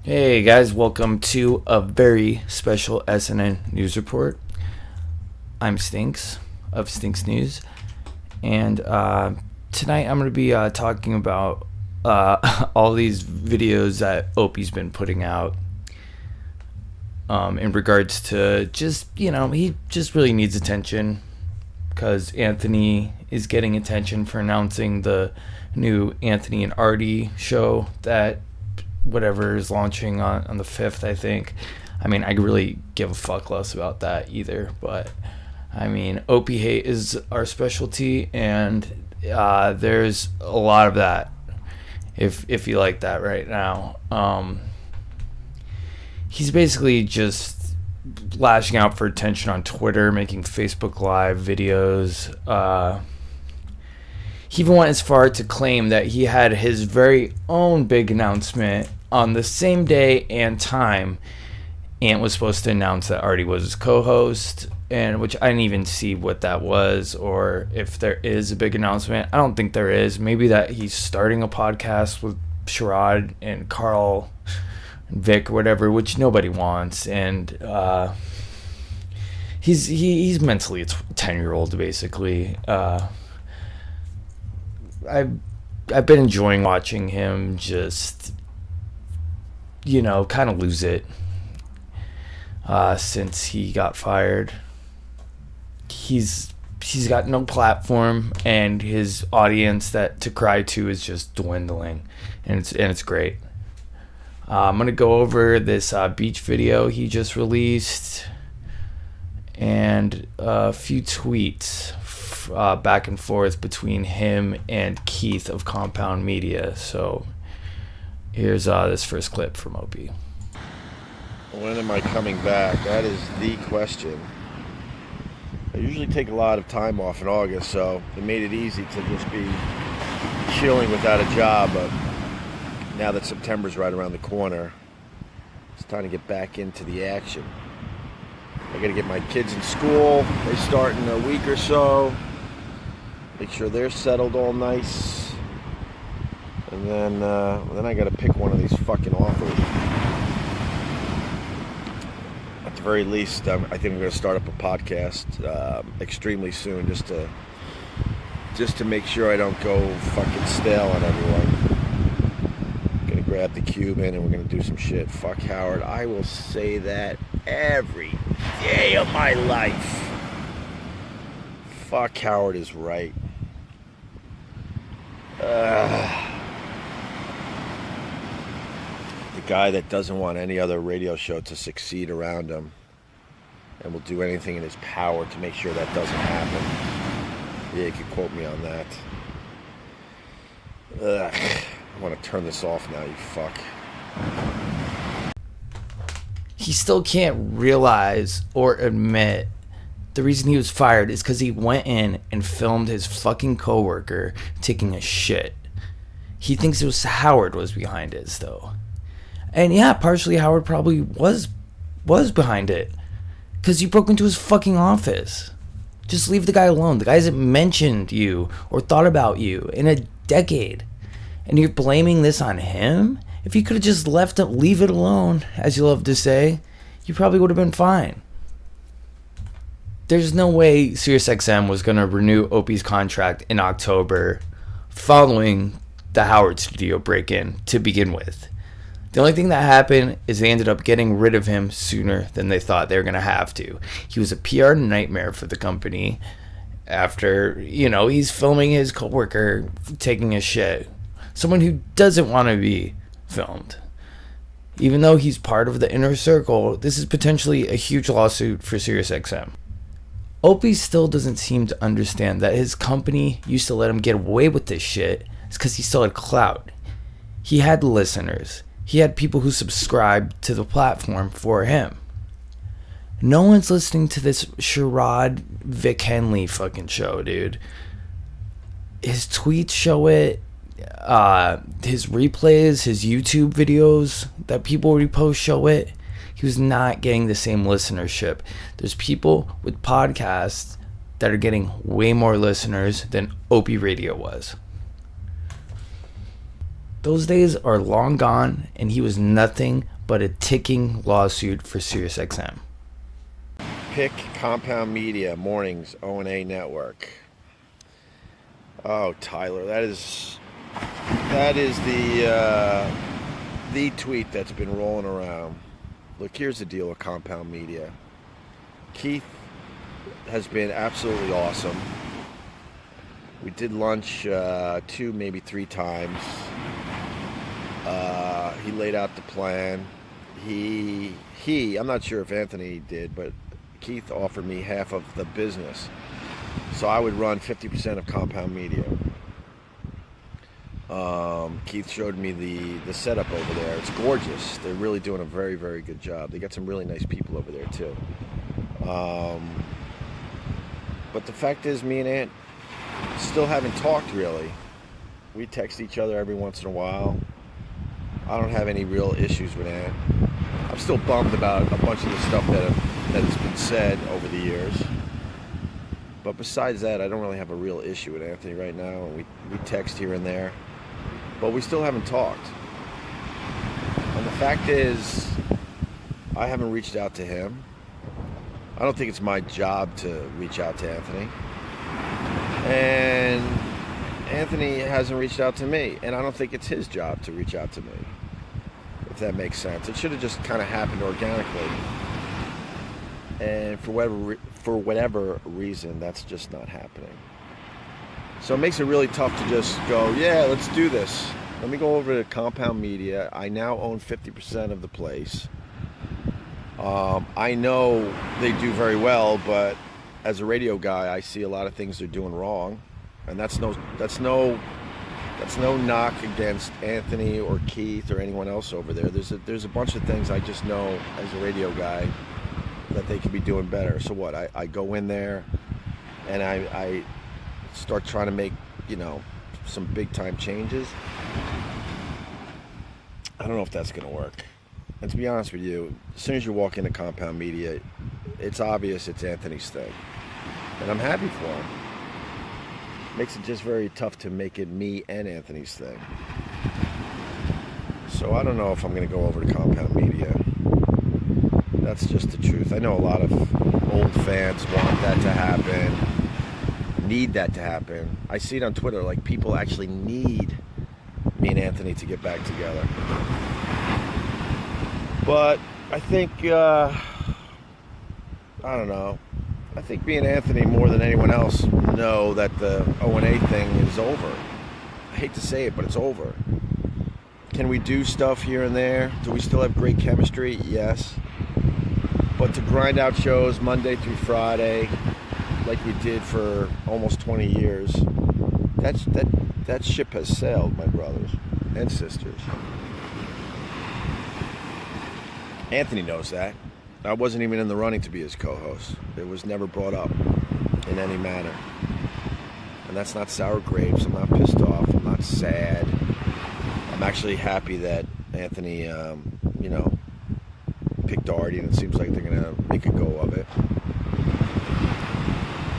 Hey guys, welcome to a very special SNN news report. I'm Stinks of Stinks News, and tonight I'm going to be talking about all these videos that Opie's been putting out in regards to he just really needs attention because Anthony is getting attention for announcing the new Anthony and Artie show that whatever is launching on the 5th, I think. I mean, I really give a fuck less about that either, but I mean, Opie hate is our specialty, and there's a lot of that if you like that right now. He's basically just lashing out for attention on Twitter, making Facebook Live videos. He even went as far to claim that he had his very own big announcement on the same day and time Ant was supposed to announce that Artie was his co-host, and which I didn't even see what that was or if there is a big announcement. I don't think there is. Maybe that he's starting a podcast with Sherrod and Carl and Vic or whatever, which nobody wants, and he's mentally a 10-year-old basically. I've been enjoying watching him just, kind of lose it since he got fired. He's got no platform, and his audience that to cry to is just dwindling, and it's great. I'm gonna go over this beach video he just released and a few tweets back and forth between him and Keith of Compound Media. So here's this first clip from Opie. When am I coming back? That is the question. I usually take a lot of time off in August, so it made it easy to just be chilling without a job. But now that September's right around the corner, it's time to get back into the action. I gotta get my kids in school. They start in a week or so. Make sure they're settled all nice. And then I gotta pick one of these fucking authors. At the very least, I think I'm gonna start up a podcast extremely soon, just to make sure I don't go fucking stale on everyone. Gonna grab the Cuban and we're gonna do some shit. Fuck Howard. I will say that every day of my life. Fuck Howard is right. The guy that doesn't want any other radio show to succeed around him and will do anything in his power to make sure that doesn't happen. Yeah, you could quote me on that. I want to turn this off now, you fuck. He still can't realize or admit the reason he was fired is because he went in and filmed his fucking coworker taking a shit. He thinks it was Howard was behind it, though. And yeah, partially Howard probably was behind it, because you broke into his fucking office. Just leave the guy alone. The guy hasn't mentioned you or thought about you in a decade, and you're blaming this on him? If you could have just leave it alone, as you love to say, you probably would have been fine. There's no way SiriusXM was going to renew Opie's contract in October following the Howard studio break-in to begin with. The only thing that happened is they ended up getting rid of him sooner than they thought they were going to have to. He was a PR nightmare for the company after, he's filming his coworker taking a shit. Someone who doesn't want to be filmed. Even though he's part of the inner circle, this is potentially a huge lawsuit for SiriusXM. Opie still doesn't seem to understand that his company used to let him get away with this shit. It's because he still had clout. He had listeners. He had people who subscribed to the platform for him. No one's listening to this Sherrod Vic Henley fucking show, dude. His tweets show it. His replays, his YouTube videos that people repost show it. He was not getting the same listenership. There's people with podcasts that are getting way more listeners than Opie Radio was. Those days are long gone, and he was nothing but a ticking lawsuit for SiriusXM. Pick Compound Media, mornings, O&A Network. Oh, Tyler, that is the tweet that's been rolling around. Look, here's the deal with Compound Media. Keith has been absolutely awesome. We did lunch 2, maybe 3 times. He laid out the plan. I'm not sure if Anthony did, but Keith offered me half of the business. So I would run 50% of Compound Media. Keith showed me the setup over there. It's gorgeous. They're really doing a very, very good job. They got some really nice people over there too. But the fact is, me and Ant still haven't talked really. We text each other every once in a while. I don't have any real issues with Ant. I'm still bummed about a bunch of the stuff that has been said over the years. But besides that, I don't really have a real issue with Anthony right now. We text here and there. But we still haven't talked. And the fact is, I haven't reached out to him. I don't think it's my job to reach out to Anthony. And Anthony hasn't reached out to me. And I don't think it's his job to reach out to me, if that makes sense. It should have just kind of happened organically. And for whatever reason, that's just not happening. So it makes it really tough to just go, yeah, let's do this. Let me go over to Compound Media. I now own 50% of the place. I know they do very well, but as a radio guy, I see a lot of things they're doing wrong. And that's no knock against Anthony or Keith or anyone else over there. There's a bunch of things I just know as a radio guy that they could be doing better. So what? I go in there and I start trying to make, some big time changes. I don't know if that's going to work. And to be honest with you, as soon as you walk into Compound Media, it's obvious it's Anthony's thing. And I'm happy for him. Makes it just very tough to make it me and Anthony's thing. So I don't know if I'm going to go over to Compound Media. That's just the truth. I know a lot of old fans want that to happen, need that to happen. I see it on Twitter, like people actually need me and Anthony to get back together. But I think, I don't know. I think me and Anthony, more than anyone else, know that the O&A thing is over. I hate to say it, but it's over. Can we do stuff here and there? Do we still have great chemistry? Yes. But to grind out shows Monday through Friday, like we did for almost 20 years, that ship has sailed, my brothers and sisters. Anthony knows that. I wasn't even in the running to be his co-host. It was never brought up in any manner. And that's not sour grapes. I'm not pissed off. I'm not sad. I'm actually happy that Anthony, picked Artie, and it seems like they're going to make a go of it.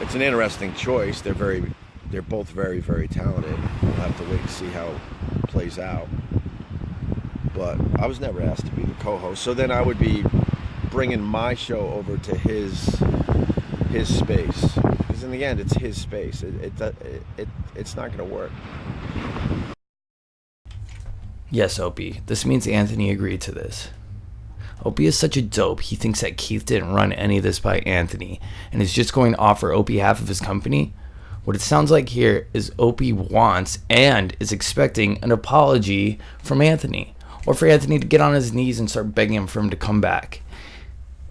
It's an interesting choice. They're both very, very talented. We'll have to wait and see how it plays out. But I was never asked to be the co-host. So then I would be bringing my show over to his space. Because in the end, it's his space. It's not going to work. Yes, Opie. This means Anthony agreed to this. Opie is such a dope, he thinks that Keith didn't run any of this by Anthony and is just going to offer Opie half of his company. What it sounds like here is Opie wants and is expecting an apology from Anthony, or for Anthony to get on his knees and start begging him for him to come back.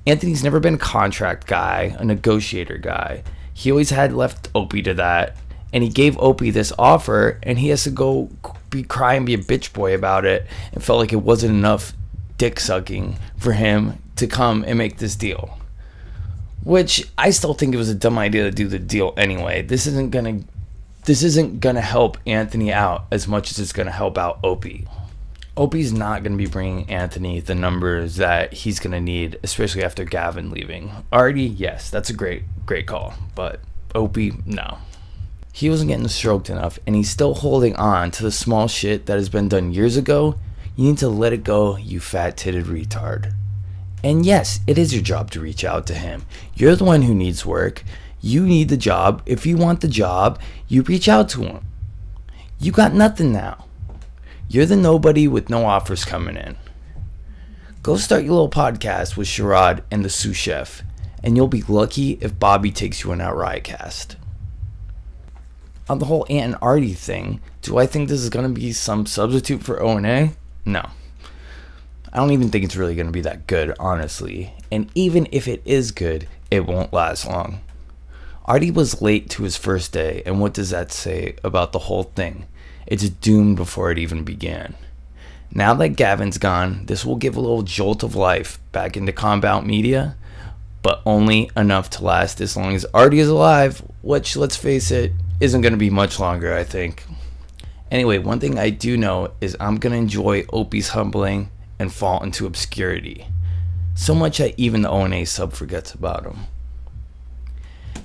Anthony's never been a contract guy, a negotiator guy. He always had left Opie to that, and he gave Opie this offer, and he has to go cry and be a bitch boy about it, and felt like it wasn't enough dick sucking for him to come and make this deal. Which I still think it was a dumb idea to do the deal anyway. This isn't gonna help Anthony out as much as it's gonna help out Opie. Opie's not gonna be bringing Anthony the numbers that he's gonna need, especially after Gavin leaving. Artie, yes, that's a great call, but Opie, no. he wasn't getting stroked enough and he's still holding on to the small shit that has been done years ago, you need to let it go, you fat-titted retard. And yes, it is your job to reach out to him. You're the one who needs work. You need the job. If you want the job, you reach out to him. You got nothing now. You're the nobody with no offers coming in. Go start your little podcast with Sherrod and the sous chef, and you'll be lucky if Bobby takes you on that riotcast. On the whole Ant and Artie thing, do I think this is going to be some substitute for O&A? No. I don't even think it's really going to be that good, honestly. And even if it is good, it won't last long. Artie was late to his first day, and what does that say about the whole thing? It's doomed before it even began. Now that Gavin's gone, this will give a little jolt of life back into compound media, but only enough to last as long as Artie is alive, which, let's face it, isn't going to be much longer, I think. Anyway, one thing I do know is I'm going to enjoy Opie's humbling and fall into obscurity. So much that even the O&A sub forgets about him.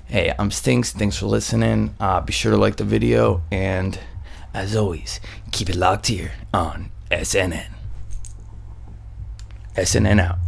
Hey, I'm Stinks. Thanks for listening. Be sure to like the video, and as always, keep it locked here on SNN. SNN out.